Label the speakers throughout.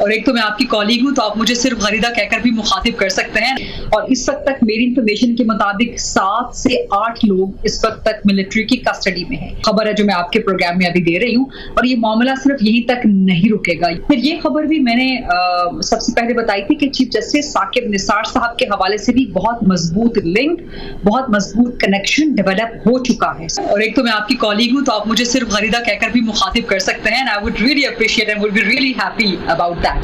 Speaker 1: और एक तो मैं आपकी कॉलीग हूँ, तो आप मुझे सिर्फ गरीदा कहकर भी मुखातिब कर सकते हैं। और इस वक्त तक मेरी इंफॉर्मेशन के मुताबिक 7 से 8 लोग इस वक्त तक मिलिट्री की कस्टडी में हैं। खबर है जो मैं आपके प्रोग्राम में अभी दे रही हूँ, और ये मामला सिर्फ यहीं तक नहीं रुकेगा। फिर ये खबर भी मैंने सबसे पहले बताई थी कि चीफ जस्टिस साकिब निसार साहब के हवाले से भी बहुत मजबूत लिंक, बहुत मजबूत कनेक्शन डेवलप हो चुका है। और एक तो मैं आपकी कॉलीग हूँ, तो आप मुझे सिर्फ गरीदा कहकर भी मुखातिब कर सकते हैं। I would really appreciate and would be really happy about that.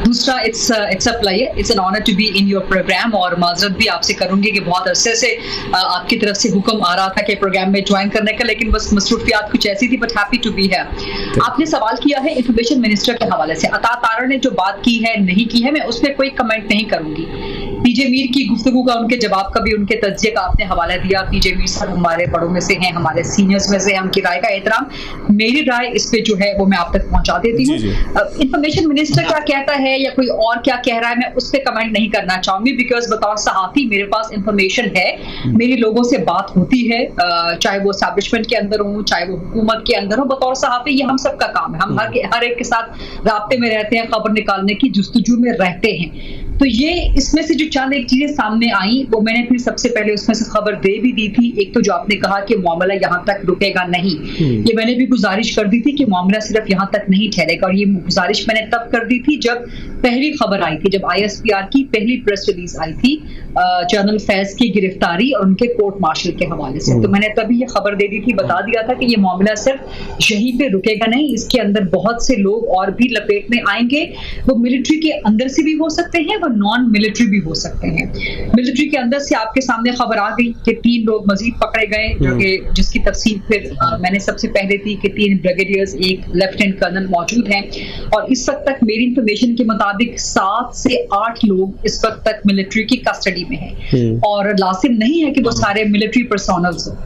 Speaker 1: दूसरा, it's a pleasure, it's an honour to be in your programme. और माजरत भी आपसे करूंगी कि बहुत अरसे से आपकी तरफ से हुक्म आ रहा था कि प्रोग्राम में ज्वाइन करने का, लेकिन बस मसरूफियात कुछ ऐसी थी, but happy to be here. आपने सवाल किया है इंफॉर्मेशन मिनिस्टर के हवाले से। अता तारा ने जो बात की है, नहीं की है, मैं उस पर कोई कमेंट नहीं करूंगी। पीजे मीर की गुफ्तगू का, उनके जवाब का भी, उनके तज्जिए का आपने हवाला दिया। पीजे मीर साहब हमारे बड़ों में से हैं, हमारे सीनियर्स में से हैं, उनकी राय का एहतराम। मेरी राय इस पे जो है वो मैं आप तक पहुंचा देती हूँ। इंफॉर्मेशन मिनिस्टर क्या कहता है या कोई और क्या कह रहा है, मैं उस पर कमेंट नहीं करना चाहूंगी, बिकॉज बतौर सहाफी मेरे पास इंफॉर्मेशन है, मेरी लोगों से बात होती है, चाहे वो एस्टैब्लिशमेंट के अंदर हो, चाहे वो हुकूमत के अंदर हो। बतौर सहाफी ये हम सबका काम है, हम हर एक के साथ राब्ते में रहते हैं, खबर निकालने की जुस्तजू में रहते हैं। तो ये इसमें से जो चंद एक चीजें सामने आई, वो मैंने फिर सबसे पहले उसमें से खबर दे भी दी थी। एक तो जो आपने कहा कि मामला यहाँ तक रुकेगा नहीं, ये मैंने भी गुजारिश कर दी थी कि मामला सिर्फ यहाँ तक नहीं ठहरेगा। और ये गुजारिश मैंने तब कर दी थी जब पहली खबर आई थी, जब ISPR की पहली प्रेस रिलीज आई थी जनरल फैज की गिरफ्तारी और उनके कोर्ट मार्शल के हवाले से। तो मैंने तभी ये खबर दे दी थी, बता दिया था कि ये मामला सिर्फ यहीं पे रुकेगा नहीं, इसके अंदर बहुत से लोग और भी लपेट में आएंगे। वो मिलिट्री के अंदर से भी हो सकते हैं, वो नॉन मिलिट्री भी हो सकते हैं। मिलिट्री के अंदर से आपके सामने खबर आ गई कि 3 लोग मजीद पकड़े गए, जो कि जिसकी तफसील फिर मैंने सबसे पहले दी कि 3 ब्रिगेडियर्स, 1 लेफ्टिनेंट कर्नल मौजूद हैं। और इस वक्त तक मेरी इंफॉर्मेशन के मुताबिक 7 से 8 लोग इस वक्त तक मिलिट्री की कस्टडी में हैं, और लाजिम नहीं है कि वो सारे मिलिट्री पर्सोनल्स हो।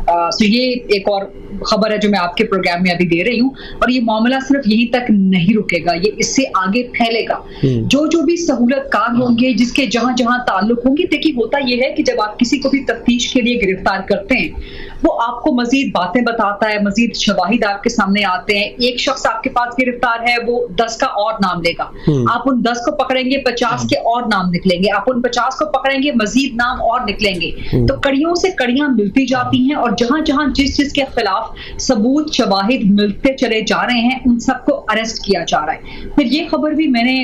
Speaker 1: तो ये एक और खबर है जो मैं आपके प्रोग्राम में अभी दे रही हूँ। और ये मामला सिर्फ यहीं तक नहीं रुकेगा, ये इससे आगे फैलेगा। जो भी सहूलत कार होंगे, जिसके जहां जहां ताल्लुक होंगे। देखिए, होता यह है कि जब आप किसी को भी तफ्तीश के लिए गिरफ्तार करते हैं, वो आपको मजीद बातें बताता है, मजीद शवाहिद आपके सामने आते हैं। एक शख्स आपके पास गिरफ्तार है, वो 10 का और नाम लेगा, आप उन 10 को पकड़ेंगे, 50 के और नाम निकलेंगे, आप उन 50 को पकड़ेंगे, मजीद नाम और निकलेंगे। तो कड़ियों से कड़ियां मिलती जाती हैं, और जहां जहां जिस के खिलाफ सबूत शवाहिद मिलते चले जा रहे हैं, उन सबको अरेस्ट किया जा रहा है। फिर ये खबर भी मैंने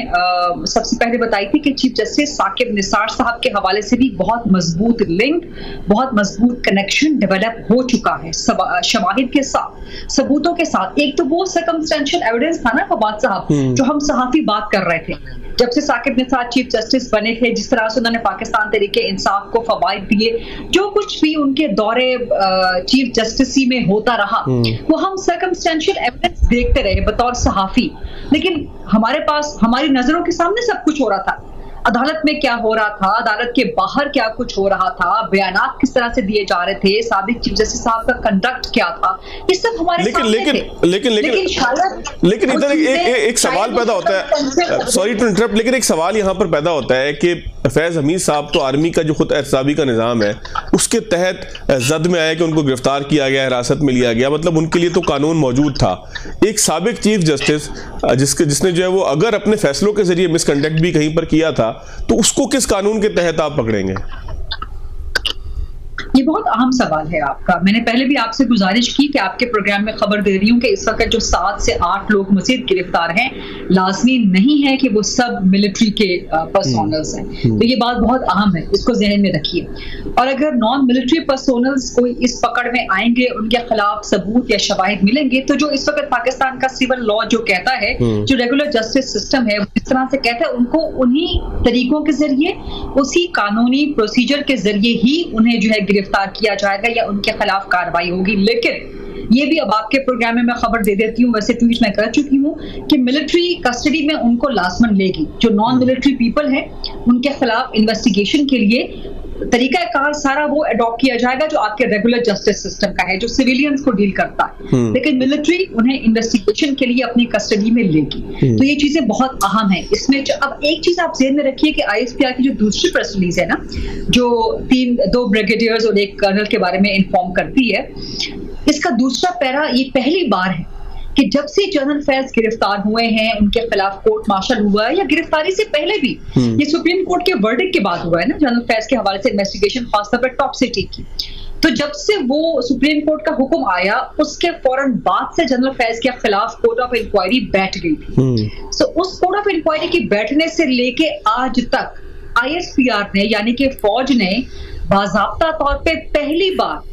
Speaker 1: सबसे पहले बताई थी कि चीफ जस्टिस साकिब निसार साहब के हवाले से भी बहुत मजबूत लिंक, बहुत मजबूत कनेक्शन डेवलप हो चुका है शवाहिद के साथ, सबूतों के साथ। एक तो वो सर्कमस्टेंशियल एविडेंस था ना फवाद साहब, जो हम सहाफी बात कर रहे थे जब से साकिब निसार चीफ जस्टिस बने थे, जिस तरह से उन्होंने पाकिस्तान तहरीके इंसाफ को फवाइद दिए, जो कुछ भी उनके दौरे चीफ जस्टिस में होता रहा, वो हम सर्कमस्टेंशियल एविडेंस देखते रहे बतौर सहाफी। लेकिन हमारे पास, हमारी नजरों के सामने सब कुछ हो रहा था। अदालत में क्या हो रहा था, अदालत के बाहर क्या कुछ हो रहा था, बयानात किस तरह से दिए जा रहे थे, साबिक चीफ जस्टिस साहब का कंडक्ट क्या था, ये सब हमारे
Speaker 2: लेकिन इधर एक सवाल पैदा होता है, सॉरी टू इंटरप्ट, लेकिन एक सवाल यहाँ पर पैदा होता है कि फैज हमीद साहब तो आर्मी का जो खुद एहतसाबी का निज़ाम है उसके तहत जद में आया कि उनको गिरफ्तार किया गया, हिरासत में लिया गया, मतलब उनके लिए तो कानून मौजूद था। एक साबिक चीफ जस्टिस जिसने जो है वो अगर अपने फैसलों के जरिए मिसकंडक्ट भी कहीं पर किया था, तो उसको किस कानून के तहत आप पकड़ेंगे?
Speaker 1: ये बहुत अहम सवाल है आपका। मैंने पहले भी आपसे गुजारिश की कि आपके प्रोग्राम में खबर दे रही हूँ कि इस वक्त जो 7 से 8 लोग मजीद गिरफ्तार हैं, लाजमी नहीं है कि वो सब मिलिट्री के पर्सोनल्स हैं। तो ये बात बहुत अहम है, इसको जहन में रखिए। और अगर नॉन मिलिट्री पर्सोनल्स कोई इस पकड़ में आएंगे, उनके खिलाफ सबूत या शवाहिद मिलेंगे, तो जो इस वक्त पाकिस्तान का सिविल लॉ जो कहता है, जो रेगुलर जस्टिस सिस्टम है, जिस तरह से कहता है, उनको उन्हीं तरीकों के जरिए, उसी कानूनी प्रोसीजर के जरिए ही उन्हें जो है गिरफ्तार किया जाएगा या उनके खिलाफ कार्रवाई होगी। लेकिन ये भी अब आपके प्रोग्राम में मैं खबर दे देती हूँ, वैसे ट्वीट मैं कर चुकी हूँ कि मिलिट्री कस्टडी में उनको लाजमन लेगी। जो नॉन मिलिट्री पीपल हैं, उनके खिलाफ इन्वेस्टिगेशन के लिए तरीका कार सारा वो अडॉप्ट किया जाएगा जो आपके रेगुलर जस्टिस सिस्टम का है, जो सिविलियंस को डील करता है। लेकिन मिलिट्री उन्हें इन्वेस्टिगेशन के लिए अपनी कस्टडी में लेगी। तो ये चीजें बहुत अहम है इसमें। अब एक चीज आप ज़हन में रखिए कि ISPR की जो दूसरी प्रेस रिलीज है ना, जो 2 ब्रिगेडियर्स और 1 कर्नल के बारे में इन्फॉर्म करती है, इसका दूसरा पैरा ये पहली बार है कि जब से जनरल फैज गिरफ्तार हुए हैं, उनके खिलाफ कोर्ट मार्शल हुआ है, या गिरफ्तारी से पहले भी, ये सुप्रीम कोर्ट के वर्डिक्ट के बाद हुआ है ना, जनरल फैज के हवाले से इन्वेस्टिगेशन खासतौर पर टॉप सिटी की। तो जब से वो सुप्रीम कोर्ट का हुक्म आया, उसके फौरन बाद से जनरल फैज के खिलाफ कोर्ट ऑफ इंक्वायरी बैठ गई थी। सो उस कोर्ट ऑफ इंक्वायरी की बैठने से लेके आज तक ISPR ने, यानी कि फौज ने बाज़ाब्ता तौर पे पहली बार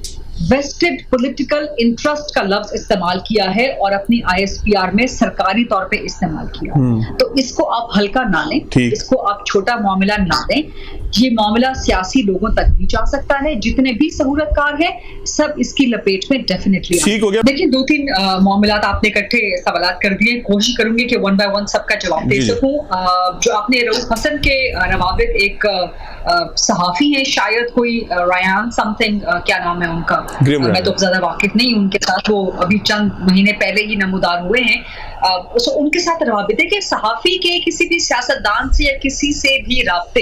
Speaker 1: वेस्टेड पॉलिटिकल इंटरेस्ट का लफ्ज इस्तेमाल किया है और अपनी ISPR में सरकारी तौर पे इस्तेमाल किया। तो इसको आप हल्का ना लें, इसको आप छोटा मामला ना लें। ये मामला सियासी लोगों तक भी जा सकता है, जितने भी सहूलतकार हैं सब इसकी लपेट में डेफिनेटली ठीक हो गया। देखिए 2-3 मामला आपने इकट्ठे सवालात कर दिए, कोशिश करूंगी कि वन बाय वन सबका जवाब दे सकूं। जो आपने रऊफ हसन के रवाबित, एक सहाफी है शायद, कोई रायान समथिंग क्या नाम है उनका, मैं तो ज्यादा वाकिफ नहीं उनके साथ, वो अभी चंद महीने पहले ही नमूदार हुए हैं। उनके साथ रवाबित है कि सहाफी के किसी भी सियासतदान से या किसी से भी राब्ते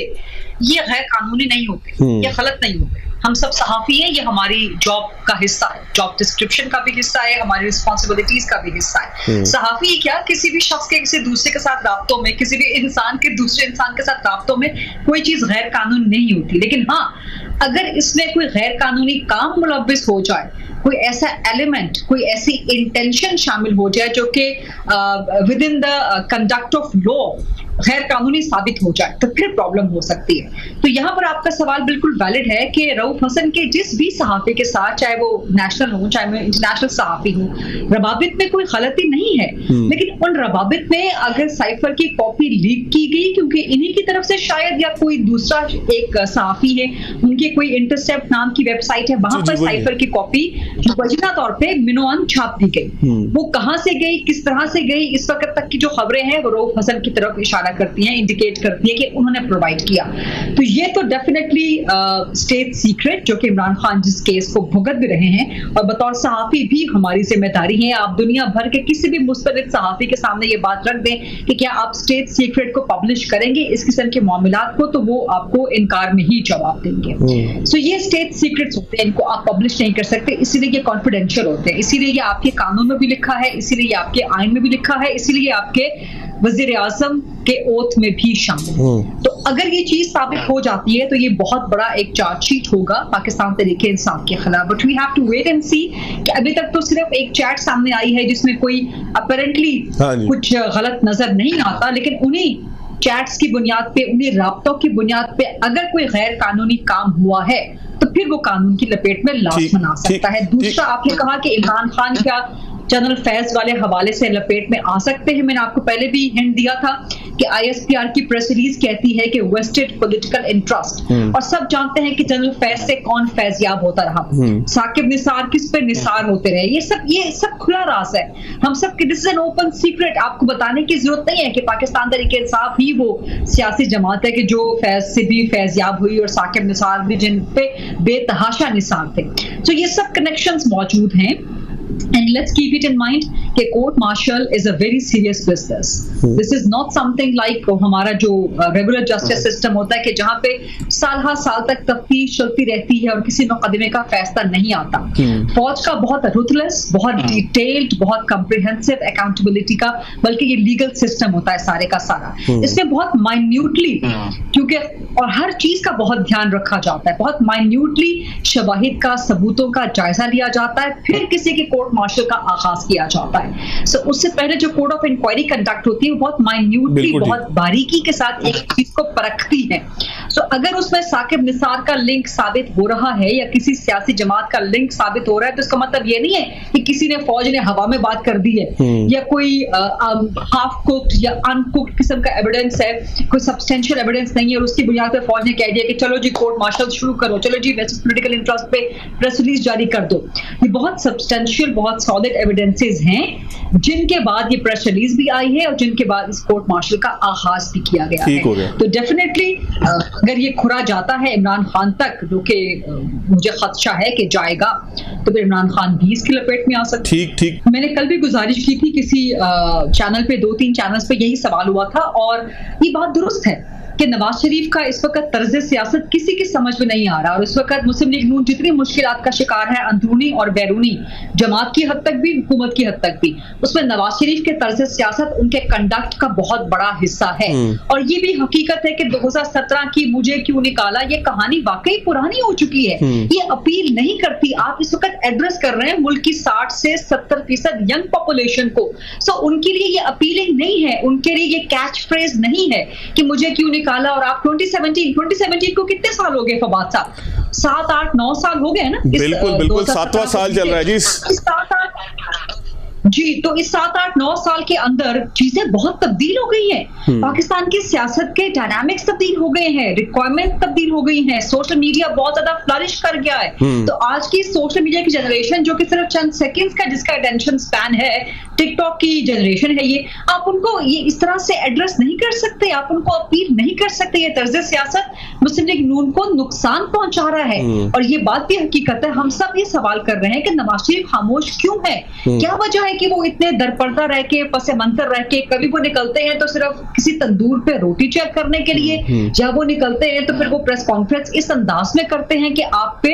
Speaker 1: ये गैर कानूनी नहीं होते, ये गलत नहीं होते। हम सब सहाफी हैं, ये हमारी जॉब का हिस्सा है, जॉब डिस्क्रिप्शन का भी हिस्सा है, हमारी रिस्पॉन्सिबिलिटीज का भी हिस्सा है। सहाफी क्या, किसी भी शख्स के किसी दूसरे के साथ राब्तों में, किसी भी इंसान के दूसरे इंसान के साथ राब्तों में कोई चीज गैर कानूनी नहीं होती। लेकिन हाँ, अगर इसमें कोई गैर कानूनी काम मुलव्वस हो जाए, कोई ऐसा एलिमेंट, कोई ऐसी इंटेंशन शामिल हो जाए जो कि with in the conduct of law गैर कानूनी साबित हो जाए, तो फिर प्रॉब्लम हो सकती है। तो यहाँ पर आपका सवाल बिल्कुल वैलिड है कि रऊफ हसन के जिस भी सहाफी के साथ, चाहे वो नेशनल हो चाहे वो इंटरनेशनल सहाफी हो, रवाबित में कोई गलती नहीं है। लेकिन उन रवाबित में अगर साइफर की कॉपी लीक की गई, क्योंकि इन्हीं की तरफ से शायद, या कोई दूसरा एक सहाफी है, उनकी कोई इंटरसेप्ट नाम की वेबसाइट है, वहां पर साइफर की कॉपी वजीना तौर पे मिनोअन छाप दी गई। वो कहां से गई, किस तरह से गई, इस वक्त तक की जो खबरें हैं वो रऊफ हसन की तरफ इशारा करती हैं, इंडिकेट करती है कि उन्होंने प्रोवाइड किया। तो ये तो डेफिनेटली स्टेट सीक्रेट, जो कि इमरान खान जिस केस को भुगत भी रहे हैं, और बतौर सहाफी भी हमारी जिम्मेदारी है। आप दुनिया भर के किसी भी मुस्तनिद सहाफी के सामने ये बात रख दें कि क्या आप स्टेट सीक्रेट को पब्लिश करेंगे इस किस्म के मामलात को, तो वो आपको इनकार में ही जवाब देंगे। सो ये स्टेट सीक्रेट्स होते हैं, इनको आप पब्लिश नहीं कर सकते, इसीलिए ये कॉन्फिडेंशियल होते हैं, इसीलिए ये आपके कानून में भी लिखा है, इसीलिए ये आपके आइन में भी लिखा है, इसीलिए आपके वजीर आजम के ओथ में भी शामिल। तो अगर ये चीज साबित हो जाती है तो ये बहुत बड़ा एक चार्जशीट होगा पाकिस्तान तहरीक इंसाफ के खिलाफ। But we have to wait and see कि अभी तक तो सिर्फ एक चैट सामने आई है जिसमें कोई अपरेंटली कुछ गलत नजर नहीं आता, लेकिन उन्हीं चैट्स की बुनियाद पे, उन्हीं राब्तों की बुनियाद पे अगर कोई गैर कानूनी काम हुआ है तो फिर वो कानून की लपेट में लाश बना सकता है। दूसरा, आपने कहा कि इमरान खान क्या जनरल फैज वाले हवाले से लपेट में आ सकते हैं। मैंने आपको पहले भी हिंट दिया था कि ISPR की प्रेस रिलीज कहती है कि वेस्टेड पॉलिटिकल इंटरेस्ट, और सब जानते हैं कि जनरल फैज से कौन फैजियाब होता रहा, साकिब निसार किस पे निसार होते रहे, ये सब खुला राज है, हम सब की, this is an open secret. आपको बताने की जरूरत नहीं है कि पाकिस्तान तहरीक इंसाफ ही वो सियासी जमात है कि जो फैज से भी फैजियाब हुई, और साकिब निसार भी जिन पे बेतहाशा निसार थे। तो ये सब कनेक्शंस मौजूद हैं। And let's keep it in mind कि court martial is a very serious business. This is not something like हमारा जो regular justice system होता है कि जहाँ पे साल हर साल तक तफ्तीश चलती रहती है और किसी मुकदमे का फैसला नहीं आता। फौज का बहुत ruthless, बहुत detailed, बहुत comprehensive accountability का, बल्कि ये legal system होता है सारे का सारा। इसमें बहुत minutely, क्योंकि और हर चीज का बहुत ध्यान रखा जाता है, बहुत minutely शवाहिद का, सबूतों का जायजा लिया जाता है, फिर किसी की कोर्ट मार्शल का आगाज किया जाता है। सो उससे पहले जो कोर्ट ऑफ इंक्वायरी कंडक्ट होती है वो बहुत माइन्यूटली, बहुत बारीकी के साथ एक चीज को परखती है। सो अगर उसमें साकिब निसार का लिंक साबित हो रहा है या किसी सियासी जमात का लिंक साबित हो रहा है, तो इसका मतलब ये नहीं है कि किसी ने, फौज ने हवा में बात कर दी है या कोई हाफ कुक्ड या अनकुक्ड किस्म का एविडेंस है, कोई सब्सटेंशियल एविडेंस नहीं है और उसकी बुनियाद पर फौज ने कह दिया कि चलो जी कोर्ट मार्शल शुरू करो, चलो जी वेस्ट पॉलिटिकल इंटरेस्ट पे प्रेस रिलीज जारी कर दो। ये बहुत सब्सटेंशियल, बहुत सॉलिड एविडेंसेस हैं जिनके बाद ये प्रेस रिलीज भी आई है और जिनके बाद इस कोर्ट मार्शल का आगाज भी किया गया है। तो डेफिनेटली अगर ये खुरा जाता है इमरान खान तक, जो कि मुझे खदशा है कि जाएगा, तो फिर इमरान खान भी इसकी लपेट में आ सकते हैं। ठीक। मैंने कल भी गुजारिश की थी किसी चैनल पे, 2-3 चैनल्स पे यही सवाल हुआ था और ये बात दुरुस्त है कि नवाज शरीफ का इस वक्त तर्ज सियासत किसी की समझ में नहीं आ रहा, और इस वक्त मुस्लिम लीग नून जितनी मुश्किलात का शिकार है, अंदरूनी और बैरूनी, जमात की हद तक भी, हुकूमत की हद तक भी, उसमें नवाज शरीफ के तर्ज सियासत, उनके कंडक्ट का बहुत बड़ा हिस्सा है। और ये भी हकीकत है कि 2017 की मुझे क्यों निकाला, ये कहानी वाकई पुरानी हो चुकी है, ये अपील नहीं करती। आप इस वक्त एड्रेस कर रहे हैं मुल्क की 60 से 70% यंग पॉपुलेशन को, सो उनके लिए ये अपीलिंग नहीं है, उनके लिए ये कैच फ्रेज नहीं है कि मुझे क्यों निकाला। और आप 2017 को कितने साल हो गए फवाद साहब? 7, 8, 9 साल हो गए ना।
Speaker 2: बिल्कुल 7वां साल चल रहा है जी।
Speaker 1: जी, तो इस 7, 8, 9 साल के अंदर चीजें बहुत तब्दील हो गई हैं। पाकिस्तान की सियासत के डायनामिक्स तब्दील हो गए हैं, रिक्वायरमेंट तब्दील हो गई हैं, सोशल मीडिया बहुत ज्यादा फ्लरिश कर गया है। तो आज की सोशल मीडिया की जनरेशन जो कि सिर्फ चंद सेकंड्स का जिसका अटेंशन स्पैन है, टिकटॉक की जनरेशन है ये, आप उनको ये इस तरह से एड्रेस नहीं कर सकते, आप उनको अपील नहीं कर सकते। ये तर्ज सियासत मुस्लिम लीग नून को नुकसान पहुंचा रहा है। और ये बात भी हकीकत है, हम सब ये सवाल कर रहे हैं कि नवाज शरीफ खामोश क्यों है, क्या वजह है कि वो इतने दरपर्दा रह के, पसे मंतर रह के, कभी वो निकलते हैं तो सिर्फ किसी तंदूर पे रोटी चेक करने के लिए, या वो निकलते हैं तो फिर वो प्रेस कॉन्फ्रेंस इस अंदाज में करते हैं कि आप पे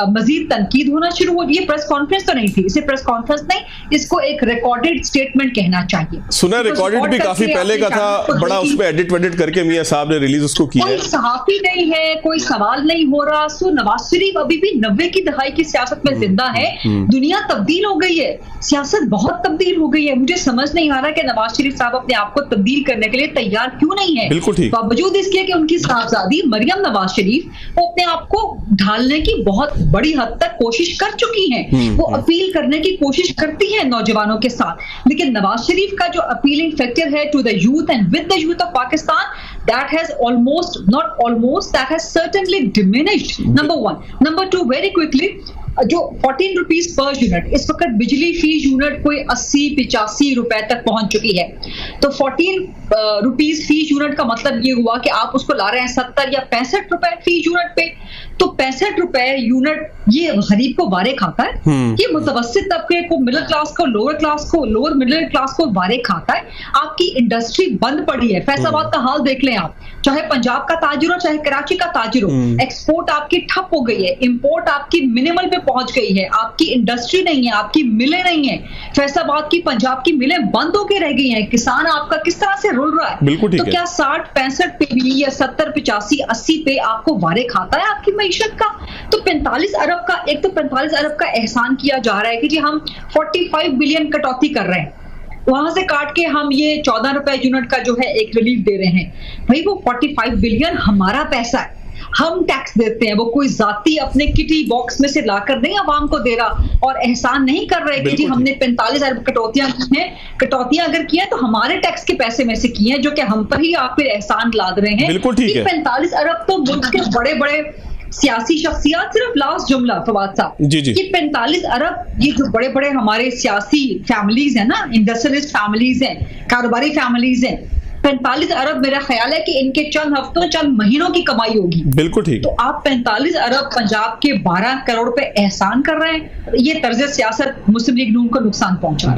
Speaker 1: मजीद तनकीद होना शुरू हो। ये प्रेस कॉन्फ्रेंस तो नहीं थी, इसे प्रेस कॉन्फ्रेंस नहीं, इसको एक रिकॉर्डेड स्टेटमेंट कहना चाहिए।
Speaker 2: सुना रिकॉर्डेड भी काफी पहले का था, बड़ा उसमें एडिट वेडिट करके मियां साहब ने रिलीज उसको किया।
Speaker 1: कोई सहाफी नहीं है, कोई सवाल नहीं हो रहा। सो नवाज शरीफ अभी भी 90 की दहाई की सियासत में जिंदा है। दुनिया तब्दील हो गई है, सियासत बहुत तब्दील हो गई है। मुझे समझ नहीं आ रहा कि नवाज शरीफ साहब अपने आप को तब्दील करने के लिए तैयार क्यों नहीं है।
Speaker 2: बिल्कुल ठीक।
Speaker 1: बावजूद इसके कि उनकी साहबजादी मरियम नवाज शरीफ वो अपने आप को ढालने की बहुत बड़ी हद तक कोशिश कर चुकी हैं, वो अपील करने की कोशिश करती है नौजवानों के साथ, लेकिन नवाज शरीफ का जो अपीलिंग फैक्टर है to the youth and with the youth of Pakistan, that has that has certainly diminished, number 1. Number 2, very quickly, जो 14 रुपीज पर यूनिट, इस वक्त बिजली फी यूनिट कोई 80-85 रुपए तक पहुंच चुकी है। तो 14 रुपीज फी यूनिट का मतलब ये हुआ कि आप उसको ला रहे हैं 70 या 65 रुपए फी यूनिट पे। तो 65 रुपए यूनिट ये गरीब को वारे खाता है, ये मुतवस्सित तबके को, मिडिल क्लास को, लोअर क्लास को, लोअर मिडिल क्लास को वारे खाता है। आपकी इंडस्ट्री बंद पड़ी है। फैसलाबाद का हाल देख लें आप, चाहे पंजाब का ताजिर हो चाहे कराची का ताजिर हो, एक्सपोर्ट आपकी ठप हो गई है, इंपोर्ट आपकी मिनिमल पे पहुंच गई है, आपकी इंडस्ट्री नहीं है, आपकी मिलें नहीं है। फैसलाबाद की, पंजाब की मिलें बंद होकर रह गई हैं। किसान आपका किस तरह से रुल रहा है? तो क्या 60-65 पे भी या 70-85-80 पे आपको वारे खाता है आपकी मईशत का? तो 45 अरब का, एक तो 45 अरब का एहसान किया जा रहा है कि जी हम 45 बिलियन कटौती कर रहे हैं, वहां से काट के हम ये 14 रुपए यूनिट का जो है एक रिलीफ दे रहे हैं। भाई वो 45 बिलियन हमारा पैसा है, हम टैक्स देते हैं, वो कोई जाती अपने किटी बॉक्स में से लाकर नहीं आवाम को दे रहा। और एहसान नहीं कर रहे कि जी हमने 45 अरब कटौतियां की हैं। कटौतियां अगर की है तो हमारे टैक्स के पैसे में से की हैं, जो कि हम पर ही आप फिर एहसान लाद रहे हैं। 45 अरब तो मुल्क के बड़े बड़े सियासी शख्सियत, सिर्फ लास्ट जुमला फवाद साहब, ये 45 अरब, ये जो बड़े बड़े हमारे सियासी फैमिलीज हैं ना, इंडस्ट्रियलिस्ट फैमिलीज हैं, कारोबारी फैमिलीज हैं, 45 अरब मेरा ख्याल है कि इनके चंद हफ्तों, चंद महीनों की कमाई होगी।
Speaker 2: बिल्कुल ठीक।
Speaker 1: तो आप 45 अरब पंजाब के 12 करोड़ पे एहसान कर रहे हैं। ये तर्ज सियासत मुस्लिम लीग नून को नुकसान पहुंचा है।